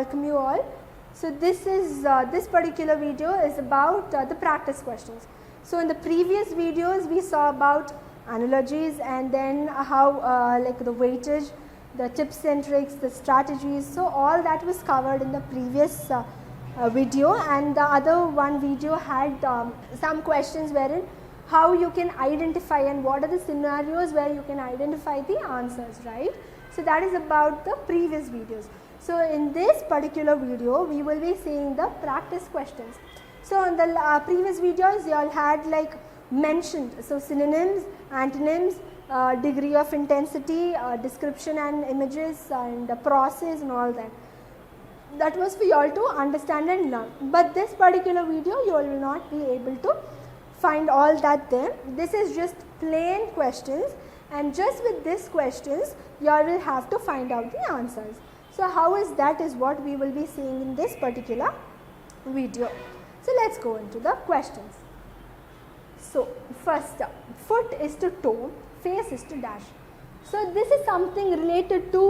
welcome you all. So this particular video is about the practice questions. So in the previous videos we saw about analogies and then how like the weightage, the tips and tricks, the strategies. So all that was covered in the previous video, and the other one video had some questions wherein how you can identify and what are the scenarios where you can identify the answers, right? So that is about the previous videos. So in this particular video we will be seeing the practice questions. So in the previous videos you all had like mentioned, so synonyms, antonyms, degree of intensity, description and images and the process and all that. That was for you all to understand and learn. But this particular video you all will not be able to find all that there. This is just plain questions, and just with these questions you all will have to find out the answers. So how is that is what we will be seeing in this particular video. So let's go into the questions. So first up, foot is to toe, face is to dash. So this is something related to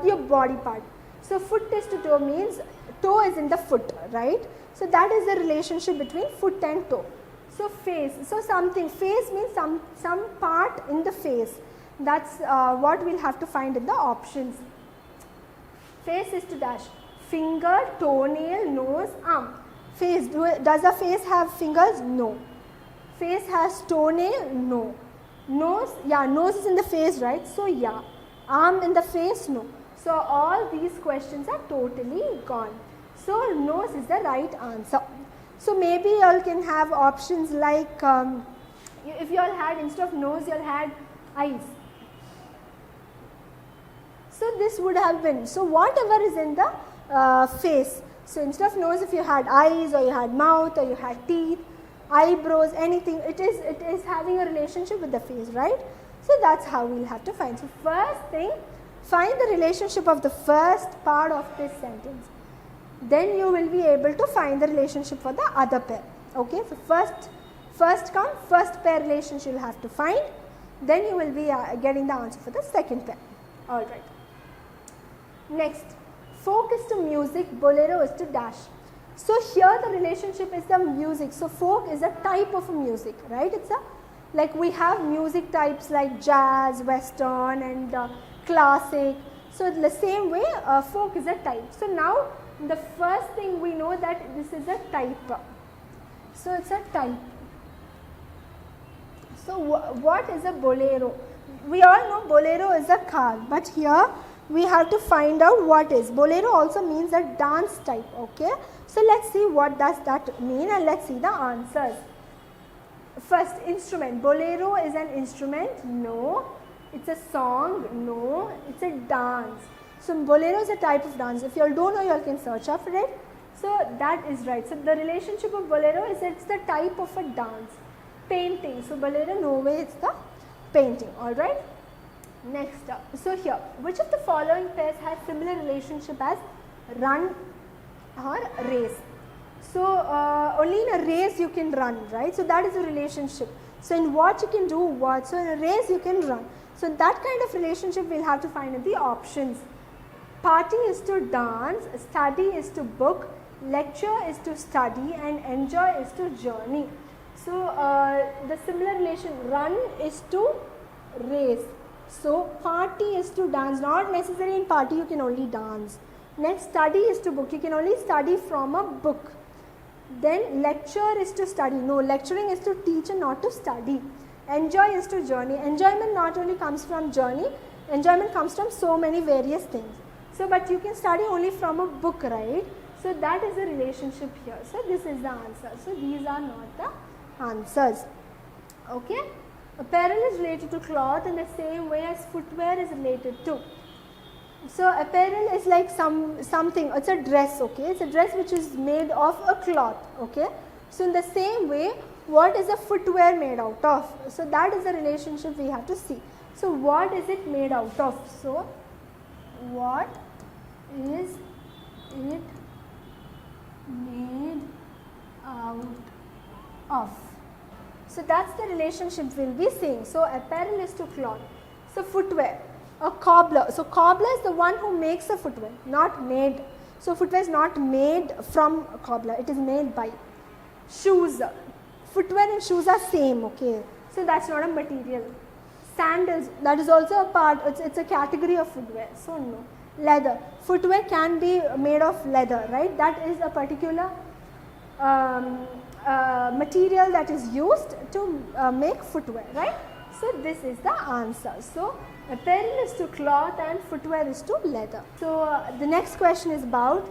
your body part. So foot is to toe means toe is in the foot, right? So that is the relationship between foot and toe. So face, so something, face means some part in the face. That's what we'll have to find in the options. Face is to dash, finger, toenail, nose, arm. Face, does a face have fingers? No. Face has toenail? No. Nose, yeah, nose is in the face, right? So yeah. Arm in the face? No. So all these questions are totally gone. So nose is the right answer. So maybe you all can have options like if you all had, instead of nose you all had eyes. So this would have been, so whatever is in the face. So instead of nose, if you had eyes or you had mouth or you had teeth, eyebrows, anything, it is having a relationship with the face, right? So that's how we'll have to find. So first thing, find the relationship of the first part of this sentence. Then you will be able to find the relationship for the other pair. Okay, so first pair relationship you'll have to find. Then you will be getting the answer for the second pair. Alright. Next, folk is to music, bolero is to dash. So here the relationship is the music. So folk is a type of music, right? It's a, like we have music types like jazz, western and classic. So the same way folk is a type. So now the first thing we know that this is a type. So it's a type. So what is a bolero? We all know bolero is a car, but here we have to find out what is. Bolero also means a dance type, okay. So let's see what does that mean and let's see the answers. First, instrument. Bolero is an instrument? No. It's a song? No. It's a dance. So bolero is a type of dance. If you all don't know, you all can search up for it. So that is right. So the relationship of bolero is it's the type of a dance. Painting. So bolero, no way it's the painting, alright. Next up, so here, which of the following pairs has similar relationship as run or race? So only in a race you can run, right? So that is a relationship. So in what you can do what? So in a race you can run. So that kind of relationship we'll have to find in the options. Party is to dance, study is to book, lecture is to study and enjoy is to journey. So the similar relation, run is to race. So party is to dance, not necessarily in party you can only dance. Next, study is to book, you can only study from a book. Then lecture is to study, no, lecturing is to teach and not to study. Enjoy is to journey, enjoyment not only comes from journey, enjoyment comes from so many various things. So but you can study only from a book, right? So that is the relationship here. So this is the answer. So these are not the answers. Okay. Apparel is related to cloth in the same way as footwear is related to. So apparel is like something, it's a dress, okay. It's a dress which is made of a cloth, okay. So in the same way, what is the footwear made out of? So that is the relationship we have to see. So what is it made out of? So what is it made out of? So that's the relationship we'll be seeing. So apparel is to cloth. So footwear, a cobbler. So cobbler is the one who makes the footwear, not made. So footwear is not made from cobbler, it is made by. Shoes, footwear and shoes are same, okay, so that's not a material. Sandals, that is also a part, it's a category of footwear, so no. Leather, footwear can be made of leather, right, that is a particular material that is used to make footwear, right. So this is the answer. So apparel is to cloth and footwear is to leather. So the next question is about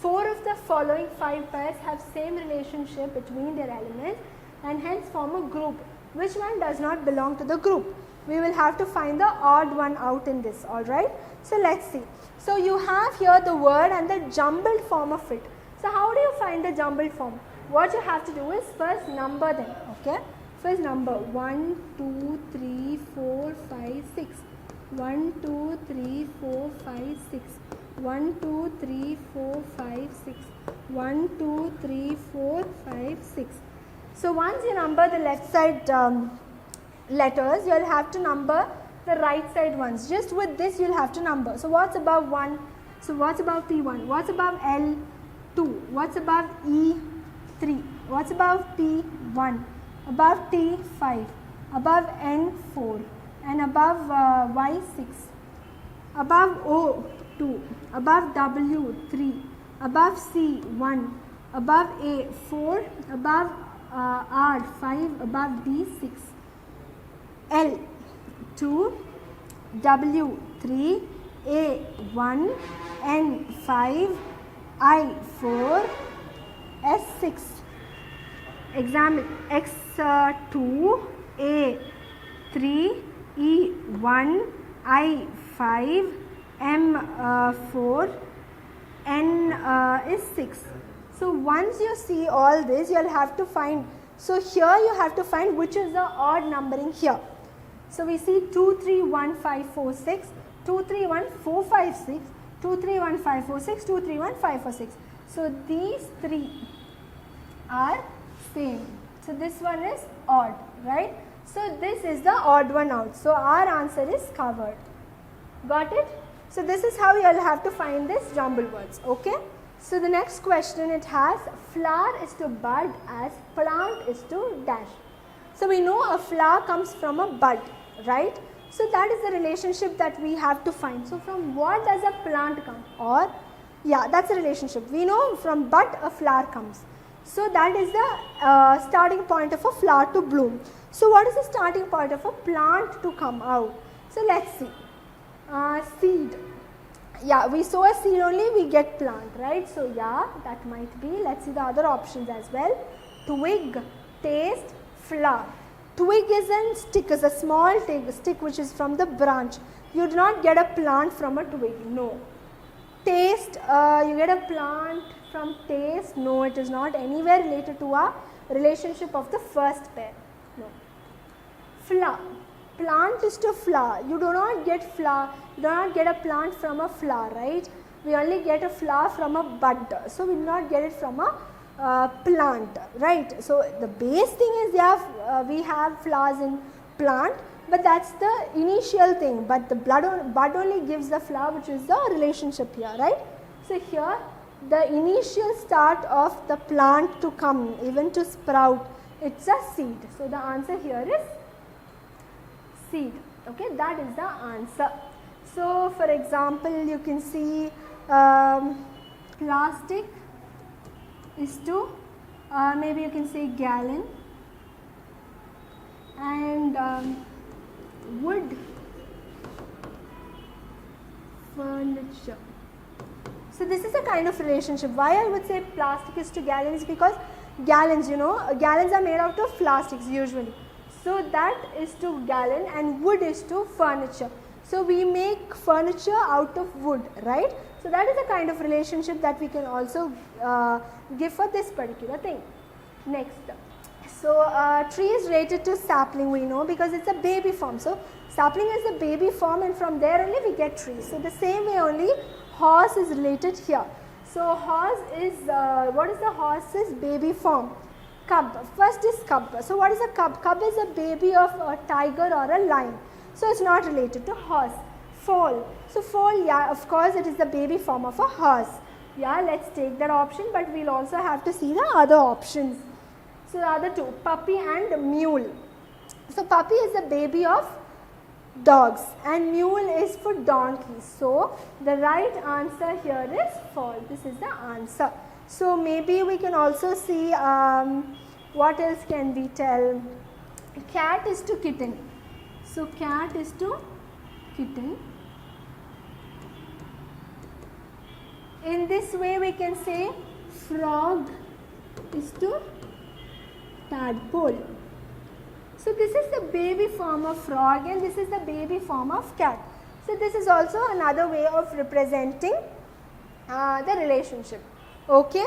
4 of the following 5 pairs have same relationship between their elements and hence form a group. Which one does not belong to the group? We will have to find the odd one out in this, alright. So let's see. So you have here the word and the jumbled form of it. So how do you find the jumbled form? What you have to do is first number them, okay. First number 1, 2, 3, 4, 5, 6. 1, 2, 3, 4, 5, 6. 1, 2, 3, 4, 5, 6. 1, 2, 3, 4, 5, 6. So once you number the left side letters, you will have to number the right side ones. Just with this you will have to number. So what's above 1? So what's above P1? What's above L2? What's above E3? What's above P1? Above T5, above N4 and above Y6, above O2, above W3, above C1, above A4, above R5, above D6, L2, W3, A1, N5, I4, S6. Examine X2, A3, E1, I5, M4, N is 6. So once you see all this, you will have to find, so here you have to find which is the odd numbering here. So we see 2, 3, 1, 5, 4, 6, 2, 3, 1, 4, 5, 6, 2, 3, 1, 5, 4, 6, 2, 3, 1, 5, 4, 6. So these 3 are same. So this one is odd, right? So this is the odd one out. So our answer is covered. Got it? So this is how you will have to find this jumbled words, okay? So the next question it has, flower is to bud as plant is to dash. So we know a flower comes from a bud, right? So that is the relationship that we have to find. So from what does a plant come? Or, yeah, that's the relationship. We know from bud a flower comes. So that is the starting point of a flower to bloom. So what is the starting point of a plant to come out? So let's see. Seed. Yeah, we sow a seed only, we get plant, right? So yeah, that might be. Let's see the other options as well. Twig, taste, flower. Twig is a stick, is a small stick which is from the branch. You do not get a plant from a twig, no. Taste, you get a plant from taste, no, it is not anywhere related to a relationship of the first pair, no. Flower, plant is to flower, you do not get flower, you do not get a plant from a flower, right? We only get a flower from a bud, so we do not get it from a plant, right? So the base thing is we have flowers in plant, but that's the initial thing, but the bud only gives the flower, which is the relationship here, right? So here the initial start of the plant to come, even to sprout, it's a seed. So the answer here is seed, okay, that is the answer. So for example, you can see plastic is to, maybe you can say gallon, and wood, furniture. So this is a kind of relationship. Why I would say plastic is to gallons? Because gallons, you know, gallons are made out of plastics usually. So that is to gallon and wood is to furniture. So we make furniture out of wood, right? So that is a kind of relationship that we can also give for this particular thing. Next. So tree is related to sapling, we know, because it's a baby form. So sapling is the baby form and from there only we get trees. So the same way only horse is related here. So horse is, what is the horse's baby form? Cub. First is cub. So what is a cub? Cub is a baby of a tiger or a lion. So it's not related to horse. Foal. So foal, yeah, of course it is the baby form of a horse. Yeah, let's take that option, but we'll also have to see the other options. So the other two, puppy and mule. So puppy is the baby of dogs and mule is for donkeys. So the right answer here is false. This is the answer. So maybe we can also see what else can we tell. Cat is to kitten. So cat is to kitten. In this way we can say frog is to tadpole. So this is the baby form of frog and this is the baby form of cat. So this is also another way of representing the relationship. Okay.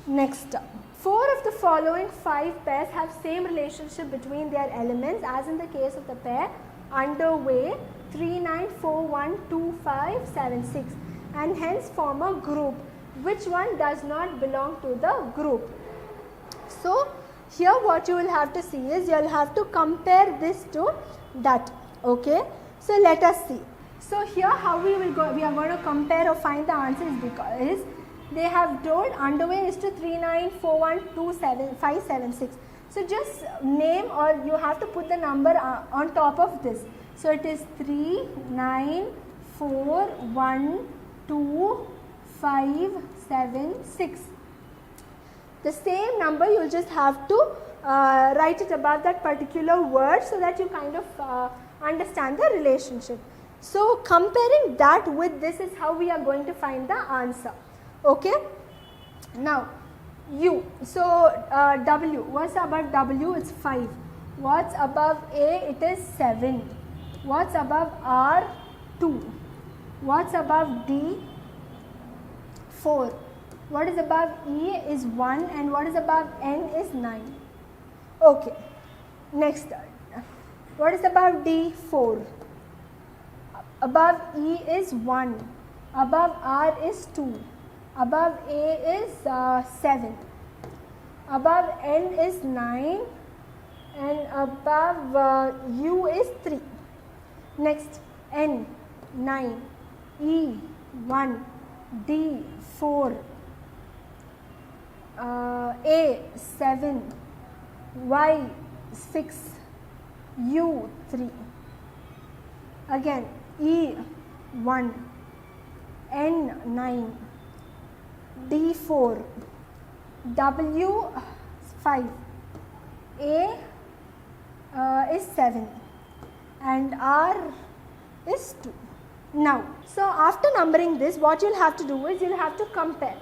Next, 4 of the following 5 pairs have same relationship between their elements as in the case of the pair underway 3, 9, 4, 1, 2, 5, 7, 6 and hence form a group. Which one does not belong to the group? So here what you will have to see is you will have to compare this to that. Okay. So let us see. So here how we are going to compare or find the answer is because they have told underway is to 3, 9, 4, 1, 2, 7, 5, 7, 6. So just name or you have to put the number on top of this. So it is 3, 9, 4, 1, 2, 5, 7, 6. The same number you will just have to write it above that particular word so that you kind of understand the relationship. So comparing that with this is how we are going to find the answer. Okay. Now U. So W. What's above W? It's 5. What's above A? It is 7. What's above R? 2. What's above D? 4. What is above E is 1 and what is above N is 9. Okay. Next. What is above D? 4. Above E is 1. Above R is 2. Above A is 7. Above N is 9 and above U is 3. Next, N 9, E 1, D 4, A 7, Y 6, U 3. Again E 1, N 9, D 4, W 5, A is 7 and R is 2. Now, so after numbering this, what you'll have to do is you'll have to compare.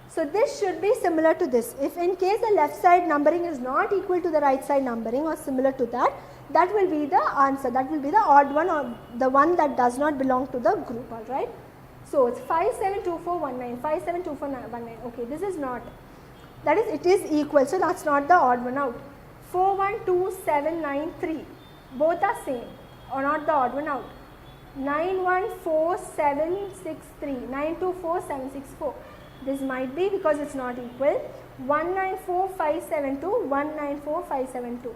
So this should be similar to this. If in case the left side numbering is not equal to the right side numbering or similar to that, that will be the answer. That will be the odd one or the one that does not belong to the group. Alright. So it's 5, 7, 2, 4, 1, 9. 5, 7, 2, 4, 1, 9. Okay, this is not. That is, it is equal. So that's not the odd one out. 4, 1, 2, 7, 9, 3. Both are same or not the odd one out. 9, 1, 4, 7, 6, 3. 9, 2, 4, 7, 6, 4. This might be because it's not equal. 1, 9, 4, 5, 7, 2. 1, 9, 4, 5, 7, 2.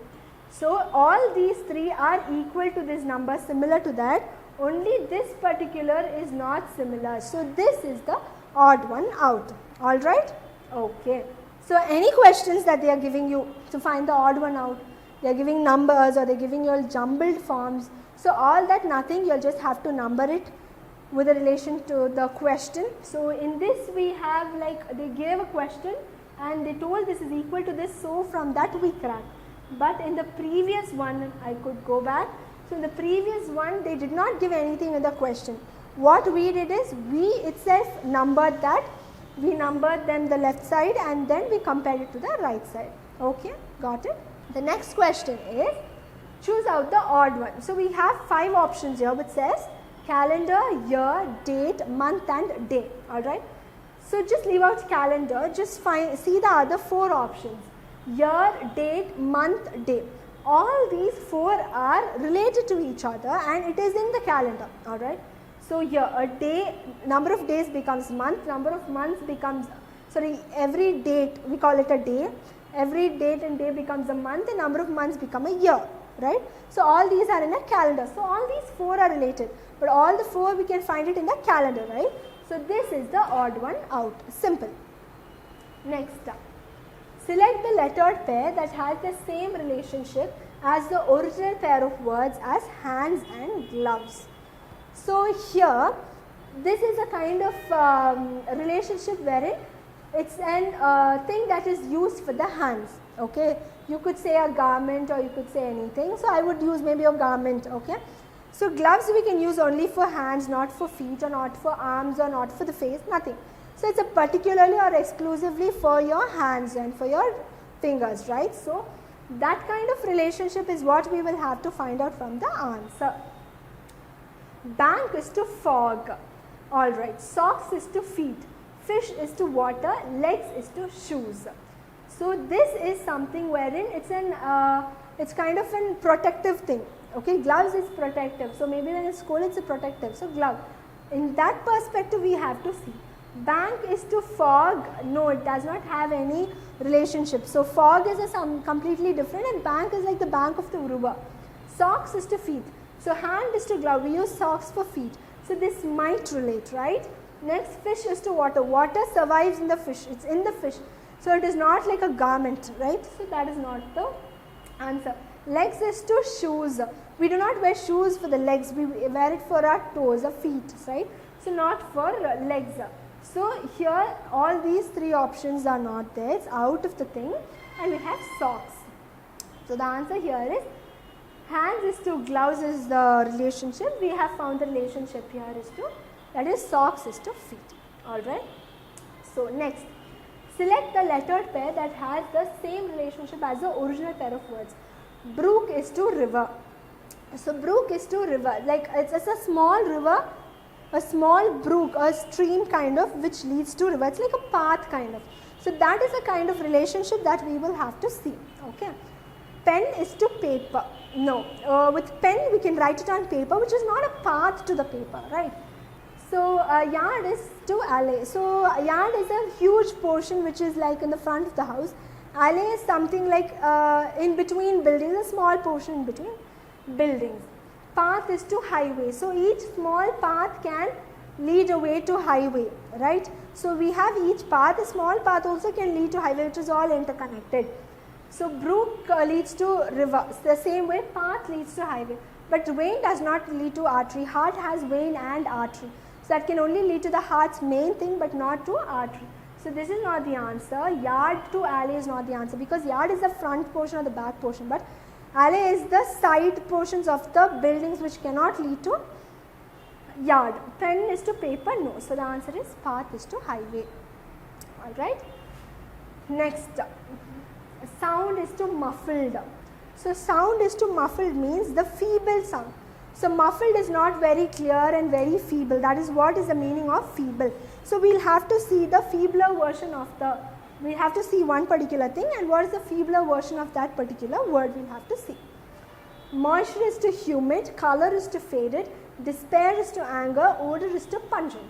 So all these three are equal to this number, similar to that. Only this particular is not similar. So this is the odd one out. Alright? Okay. So any questions that they are giving you to find the odd one out, they are giving numbers or they are giving you all jumbled forms. So all that nothing, you'll just have to number it with a relation to the question. So in this we have like they gave a question and they told this is equal to this, so from that we crack. But in the previous one I could go back. So in the previous one they did not give anything in the question. What we did is we itself numbered that. We numbered then the left side and then we compared it to the right side. Okay, got it? The next question is choose out the odd one. So we have 5 options here which says calendar, year, date, month and day. Alright. So just leave out calendar, just see the other 4 options. Year, date, month, day. All these 4 are related to each other and it is in the calendar. Alright. So here a day, number of days becomes month, number of months becomes, every date we call it a day, every date and day becomes a month and number of months become a year, right. So all these are in a calendar. So all these 4 are related, but all the 4 we can find it in the calendar, right. So this is the odd one out. Simple. Next, select the lettered pair that has the same relationship as the original pair of words as hands and gloves. So here, this is a kind of relationship wherein it's an thing that is used for the hands. Okay, you could say a garment or you could say anything. So I would use maybe a garment. Okay, so gloves we can use only for hands, not for feet or not for arms or not for the face, nothing. So it's a particularly or exclusively for your hands and for your fingers, right? So that kind of relationship is what we will have to find out from the answer. Bank is to fog. Alright, socks is to feet, fish is to water, legs is to shoes. So this is something wherein it's kind of a protective thing. Okay, gloves is protective. So maybe when it's cold it's a protective. So glove. In that perspective we have to see. Bank is to fog. No, it does not have any relationship. So fog is completely different and bank is like the bank of the river. Socks is to feet. So hand is to glove. We use socks for feet. So this might relate, right? Next, fish is to water. Water survives in the fish. It's in the fish. So it is not like a garment, right? So that is not the answer. Legs is to shoes. We do not wear shoes for the legs. We wear it for our toes, our feet, right? So not for legs. So here all these three options are not there. It's out of the thing. And we have socks. So the answer here is hands is to gloves is the relationship. We have found the relationship here is to, that is socks is to feet. Alright. So next, select the lettered pair that has the same relationship as the original pair of words. Brook is to river. So brook is to river, like it's a small river, a small brook, a stream kind of which leads to river. It's like a path kind of. So that is a kind of relationship that we will have to see. Okay. Pen is to paper. No, with pen we can write it on paper, which is not a path to the paper, right? So yard is to alley. So yard is a huge portion which is like in the front of the house. Alley is something like in between buildings, a small portion in between buildings. Path is to highway. So each small path can lead away to highway, right? So we have each path, a small path also can lead to highway, which is all interconnected. So brook leads to river, the same way path leads to highway. But vein does not lead to artery. Heart has vein and artery. So that can only lead to the heart's main thing but not to artery. So this is not the answer. Yard to alley is not the answer because yard is the front portion or the back portion, but alley is the side portions of the buildings which cannot lead to yard. Pen is to paper, no. So the answer is path is to highway. Alright. Next. Sound is to muffled. So sound is to muffled means the feeble sound. So muffled is not very clear and very feeble. That is what is the meaning of feeble. So we will have to see the feebler version of the, we have to see one particular thing and what is the feebler version of that particular word we will have to see. Moisture is to humid, color is to faded, despair is to anger, odor is to pungent.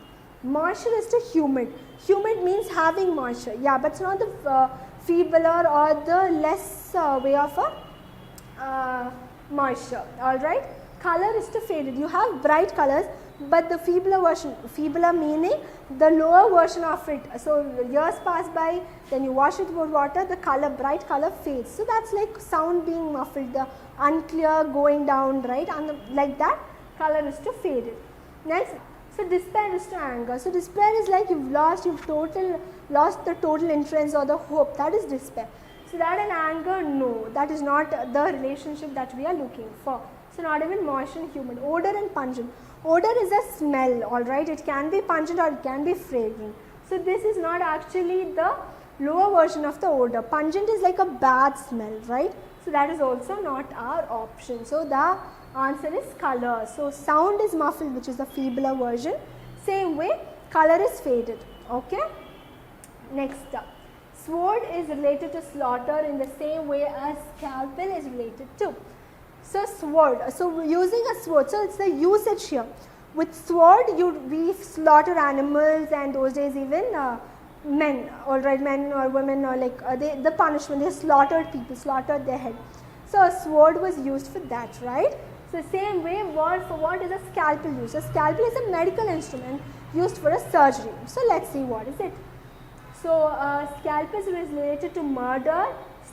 Moisture is to humid. Humid means having moisture. Yeah, but it's not the feebler or the less way of a moisture. Alright. Color is to faded. You have bright colors, but the feebler version, feebler meaning the lower version of it. So years pass by, then you wash it with water, the color, bright color fades. So that's like sound being muffled, the unclear going down, right? And like that, color is to faded. Next, so despair is to anger. So despair is like you've lost the total interest or the hope. That is despair. So that and anger, no, that is not the relationship that we are looking for. So not even moisture and humid. Odor and pungent. Odor is a smell, alright. It can be pungent or it can be fragrant. So this is not actually the lower version of the odor. Pungent is like a bad smell, right? So that is also not our option. So the answer is color. So sound is muffled, which is the feebler version. Same way, color is faded. Okay. Next up. Sword is related to slaughter in the same way as scalpel is related to. So sword, so using a sword, so it's the usage here. With sword, we slaughter animals and those days even men, alright, men or women or like the punishment, they slaughtered people, slaughtered their head. So a sword was used for that, right? So same way, for what is a scalpel used? A scalpel is a medical instrument used for a surgery. So let's see what is it. So scalpel is related to murder,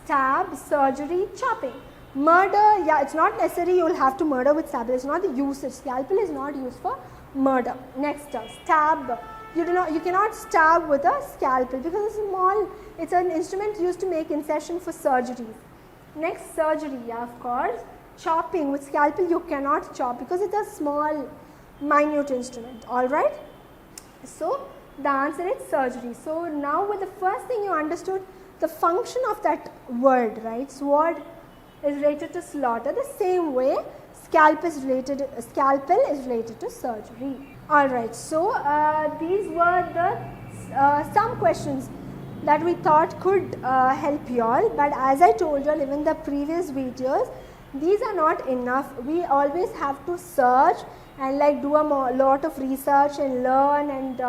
stab, surgery, chopping. Murder, yeah, it's not necessary you will have to murder with scalpel. It's not the usage. Scalpel is not used for murder. Next, stab. You cannot stab with a scalpel because it's small. It's an instrument used to make incision for surgeries. Next, surgery, yeah, of course. Chopping with scalpel you cannot chop because it's a small, minute instrument. All right. So the answer is surgery. So now with the first thing you understood the function of that word, right? Sword is related to slaughter. The same way scalpel is related to surgery. All right. So these were the some questions that we thought could help you all. But as I told you all, even the previous videos, these are not enough. We always have to search and like do a lot of research and learn, and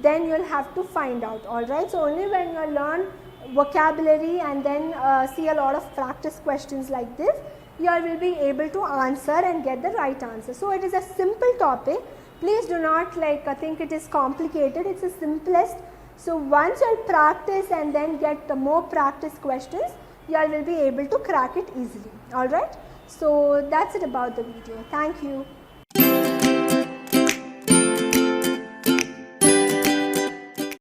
then you'll have to find out. All right. So only when you learn vocabulary and then see a lot of practice questions like this, you all will be able to answer and get the right answer. So it is a simple topic. Please do not think it is complicated. It's the simplest. So once you practice and then get the more practice questions, you all will be able to crack it easily. All right. So that's it about the video. Thank you.